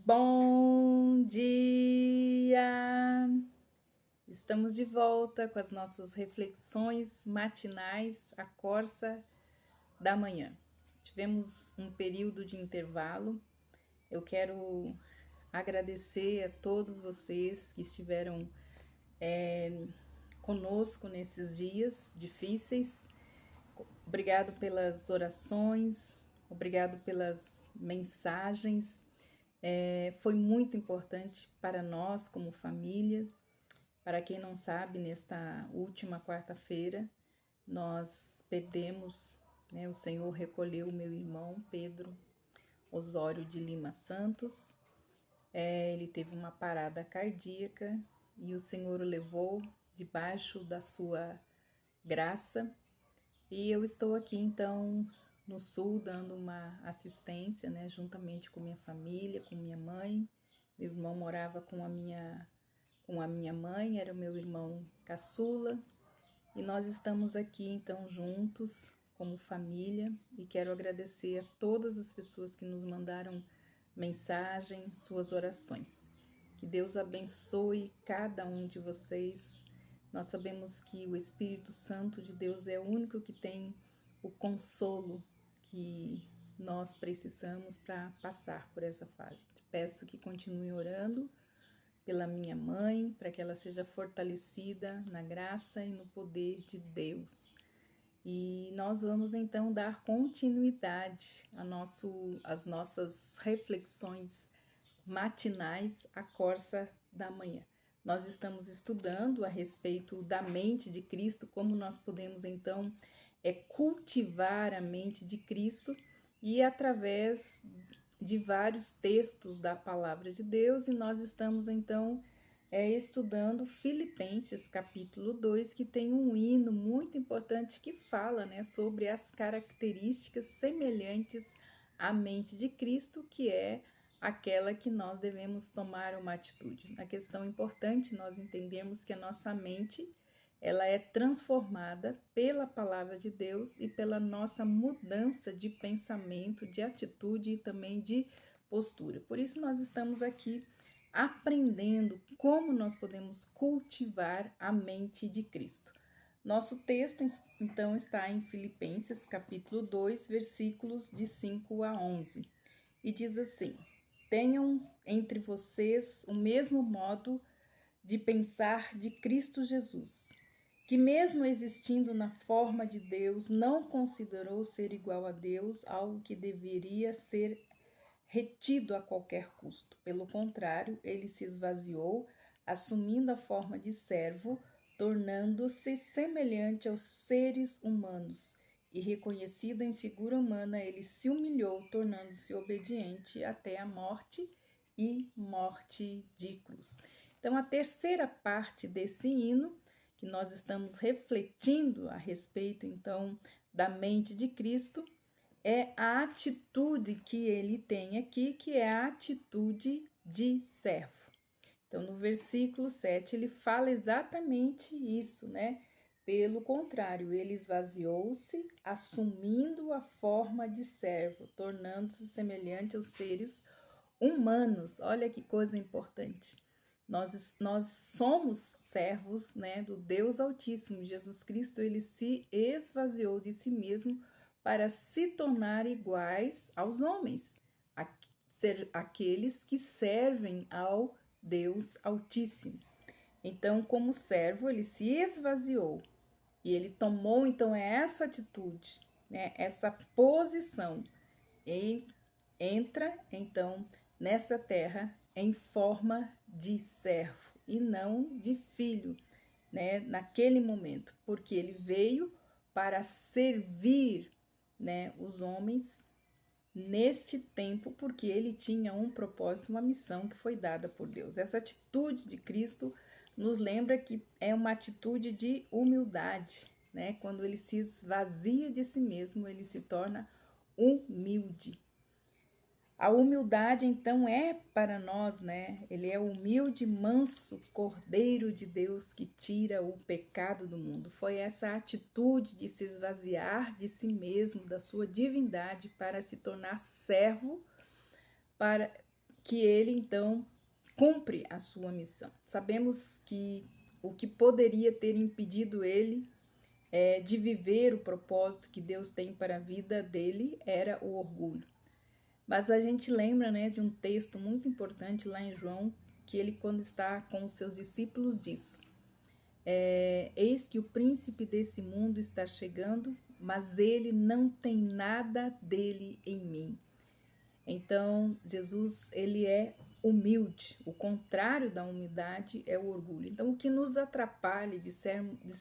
Bom dia! Estamos de volta com as nossas reflexões matinais, a Corsa da manhã. Tivemos um período de intervalo. Eu quero agradecer a todos vocês que estiveram conosco nesses dias difíceis. Obrigado pelas orações, obrigado pelas mensagens. Foi muito importante para nós como família. Para quem não sabe, nesta última quarta-feira nós perdemos, o Senhor recolheu o meu irmão Pedro Osório de Lima Santos. Ele teve uma parada cardíaca e o Senhor o levou debaixo da sua graça. E eu estou aqui então no sul dando uma assistência, juntamente com minha família, com minha mãe. Meu irmão morava com a minha mãe, era o meu irmão caçula, e nós estamos aqui então juntos como família, e quero agradecer a todas as pessoas que nos mandaram mensagem, suas orações. Que Deus abençoe cada um de vocês. Nós sabemos que o Espírito Santo de Deus é o único que tem o consolo que nós precisamos para passar por essa fase. Peço que continue orando pela minha mãe, para que ela seja fortalecida na graça e no poder de Deus. E nós vamos então dar continuidade às nossas reflexões matinais, a Corsa da manhã. Nós estamos estudando a respeito da mente de Cristo, como nós podemos então cultivar a mente de Cristo, e através de vários textos da palavra de Deus, e nós estamos então estudando Filipenses capítulo 2, que tem um hino muito importante que fala sobre as características semelhantes à mente de Cristo, que é aquela que nós devemos tomar uma atitude. A questão importante nós entendemos que a nossa mente ela é transformada pela palavra de Deus e pela nossa mudança de pensamento, de atitude e também de postura. Por isso nós estamos aqui aprendendo como nós podemos cultivar a mente de Cristo. Nosso texto, então, está em Filipenses, capítulo 2, versículos de 5 a 11. E diz assim: tenham entre vocês o mesmo modo de pensar de Cristo Jesus, que mesmo existindo na forma de Deus, não considerou ser igual a Deus algo que deveria ser retido a qualquer custo. Pelo contrário, ele se esvaziou, assumindo a forma de servo, tornando-se semelhante aos seres humanos, e reconhecido em figura humana, ele se humilhou, tornando-se obediente até a morte e morte de cruz. Então, a terceira parte desse hino, que nós estamos refletindo a respeito, então, da mente de Cristo, é a atitude que ele tem aqui, que é a atitude de servo. Então, no versículo 7, ele fala exatamente isso, Pelo contrário, ele esvaziou-se, assumindo a forma de servo, tornando-se semelhante aos seres humanos. Olha que coisa importante. Nós somos servos, do Deus Altíssimo. Jesus Cristo, ele se esvaziou de si mesmo para se tornar iguais aos homens, ser aqueles que servem ao Deus Altíssimo. Então, como servo, ele se esvaziou e ele tomou então essa atitude, essa posição, e entra então nessa terra em forma de servo e não de filho, naquele momento, porque ele veio para servir, os homens neste tempo, porque ele tinha um propósito, uma missão que foi dada por Deus. Essa atitude de Cristo nos lembra que é uma atitude de humildade, Quando ele se esvazia de si mesmo, ele se torna humilde. A humildade, então, é para nós, Ele é o humilde, manso Cordeiro de Deus que tira o pecado do mundo. Foi essa atitude de se esvaziar de si mesmo, da sua divindade, para se tornar servo, para que ele então cumpre a sua missão. Sabemos que o que poderia ter impedido ele de viver o propósito que Deus tem para a vida dele era o orgulho. Mas a gente lembra, né, de um texto muito importante lá em João, que ele, quando está com os seus discípulos, diz: eis que o príncipe desse mundo está chegando, mas ele não tem nada dele em mim. Então, Jesus, ele é humilde. O contrário da humildade é o orgulho. Então, o que nos atrapalha de sermos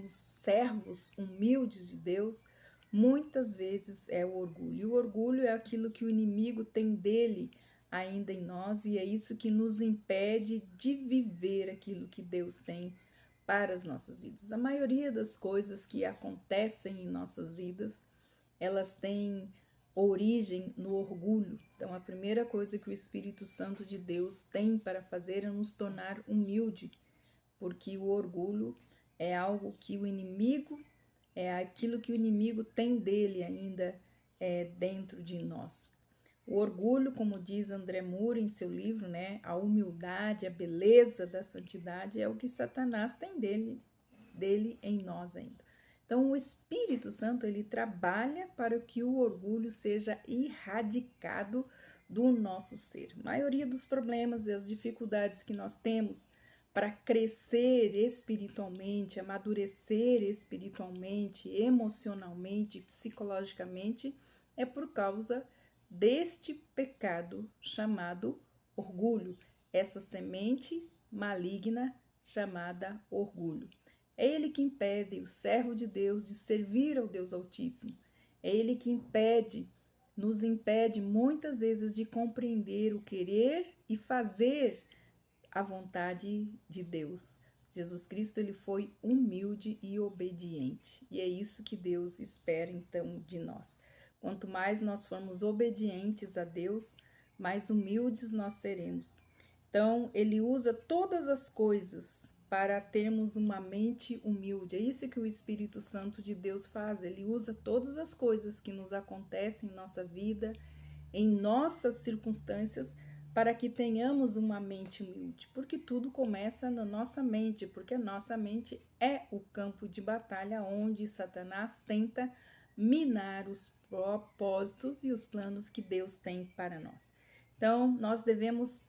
servos humildes de Deus, muitas vezes é o orgulho. E o orgulho é aquilo que o inimigo tem dele ainda em nós, e é isso que nos impede de viver aquilo que Deus tem para as nossas vidas. A maioria das coisas que acontecem em nossas vidas, elas têm origem no orgulho. Então, a primeira coisa que o Espírito Santo de Deus tem para fazer é nos tornar humilde, porque o orgulho é algo que o inimigo, é aquilo que o inimigo tem dele ainda dentro de nós. O orgulho, como diz André Moore em seu livro, né, a humildade, a beleza da santidade é o que Satanás tem dele em nós ainda. Então, o Espírito Santo, ele trabalha para que o orgulho seja erradicado do nosso ser. A maioria dos problemas e as dificuldades que nós temos para crescer espiritualmente, amadurecer espiritualmente, emocionalmente, psicologicamente, é por causa deste pecado chamado orgulho, essa semente maligna chamada orgulho. É ele que impede o servo de Deus de servir ao Deus Altíssimo. É ele que nos impede muitas vezes de compreender o querer e fazer a vontade de Deus. Jesus Cristo, ele foi humilde e obediente. E é isso que Deus espera então de nós. Quanto mais nós formos obedientes a Deus, mais humildes nós seremos. Então, ele usa todas as coisas para termos uma mente humilde. É isso que o Espírito Santo de Deus faz. Ele usa todas as coisas que nos acontecem em nossa vida, em nossas circunstâncias, para que tenhamos uma mente humilde. Porque tudo começa na nossa mente, porque a nossa mente é o campo de batalha onde Satanás tenta minar os propósitos e os planos que Deus tem para nós. Então, nós devemos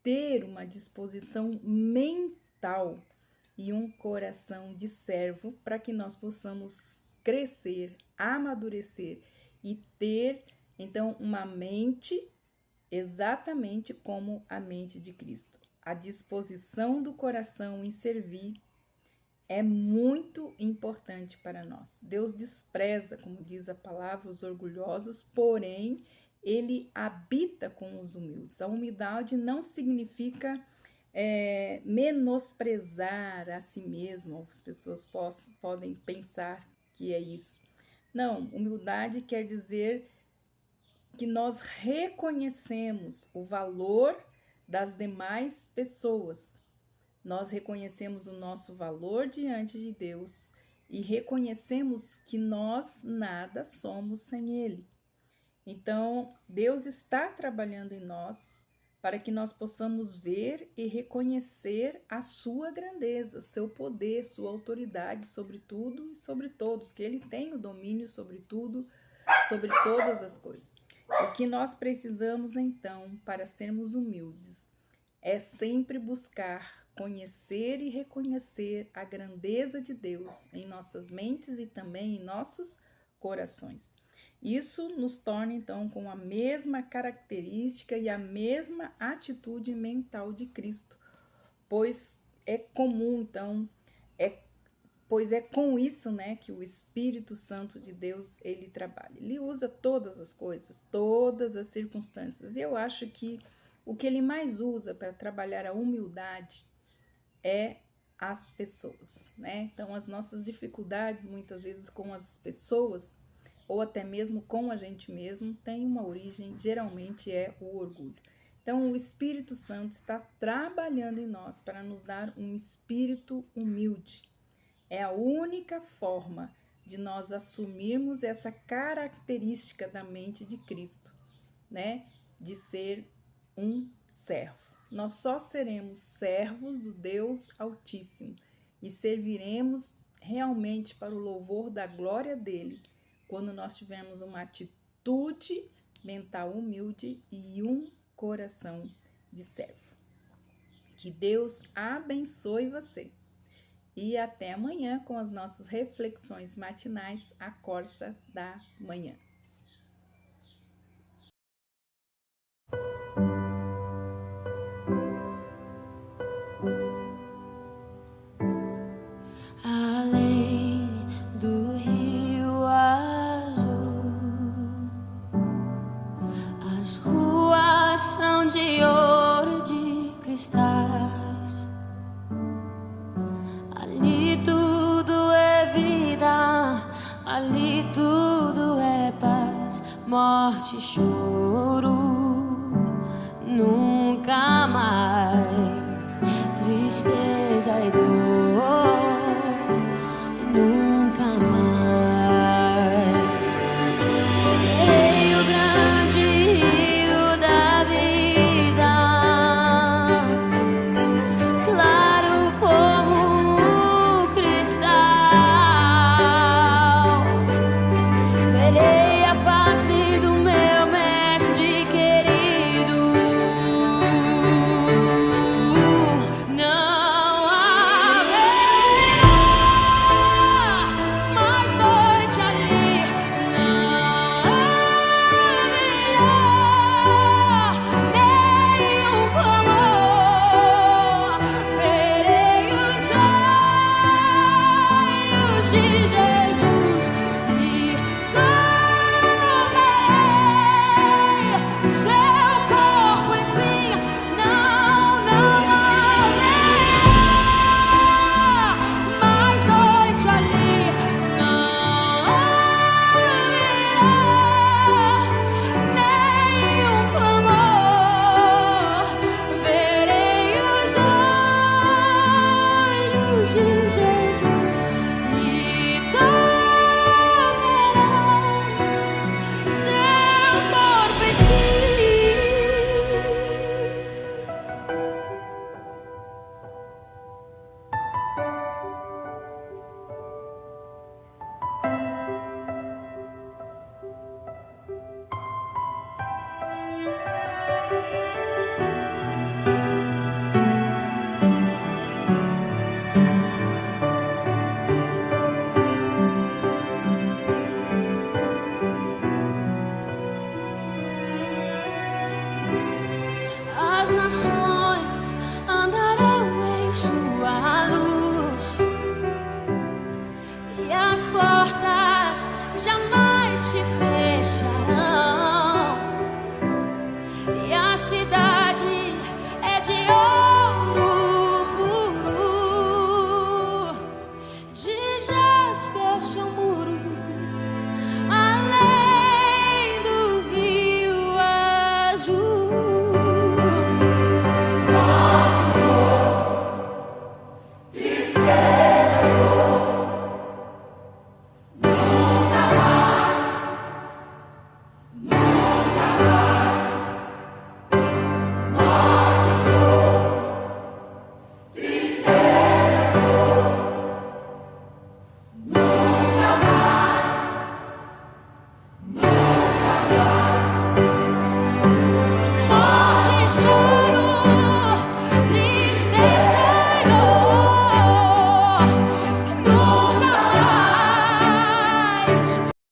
ter uma disposição mental e um coração de servo para que nós possamos crescer, amadurecer e ter, então, uma mente exatamente como a mente de Cristo. A disposição do coração em servir é muito importante para nós. Deus despreza, como diz a palavra, os orgulhosos, porém, ele habita com os humildes. A humildade não significa menosprezar a si mesmo. As pessoas podem pensar que é isso. Não, humildade quer dizer que nós reconhecemos o valor das demais pessoas. Nós reconhecemos o nosso valor diante de Deus e reconhecemos que nós nada somos sem Ele. Então, Deus está trabalhando em nós para que nós possamos ver e reconhecer a sua grandeza, seu poder, sua autoridade sobre tudo e sobre todos, que Ele tem o domínio sobre tudo, sobre todas as coisas. O que nós precisamos, então, para sermos humildes, é sempre buscar conhecer e reconhecer a grandeza de Deus em nossas mentes e também em nossos corações. Isso nos torna, então, com a mesma característica e a mesma atitude mental de Cristo, pois é comum, então, pois é com isso, né, que o Espírito Santo de Deus, ele trabalha. Ele usa todas as coisas, todas as circunstâncias. E eu acho que o que ele mais usa para trabalhar a humildade é as pessoas, né? Então, as nossas dificuldades, muitas vezes, com as pessoas, ou até mesmo com a gente mesmo, tem uma origem, geralmente é o orgulho. Então, o Espírito Santo está trabalhando em nós para nos dar um espírito humilde. É a única forma de nós assumirmos essa característica da mente de Cristo, né? De ser um servo. Nós só seremos servos do Deus Altíssimo e serviremos realmente para o louvor da glória dele quando nós tivermos uma atitude mental humilde e um coração de servo. Que Deus abençoe você. E até amanhã com as nossas reflexões matinais, a Corsa da Manhã. Além do rio azul, as ruas são de ouro e de cristais. Ali tudo é vida, ali tudo é paz, morte e choro, nunca mais tristeza e dor, nunca mais. Verei o grande rio da vida, claro como cristal. Verei a face do meu mestre querido. Não haverá mais noite ali, não haverá nenhum clamor. Verei os olhos de Jesus e tocarei seu corpo, enfim. Não haverá mais noite ali, não haverá nenhum clamor. Verei os olhos de Jesus e tocarei seu corpo, enfim. As nações andarão em sua luz e as portas jamais se fecharão. E a cidade é de ouro puro, de jaspe é o seu muro.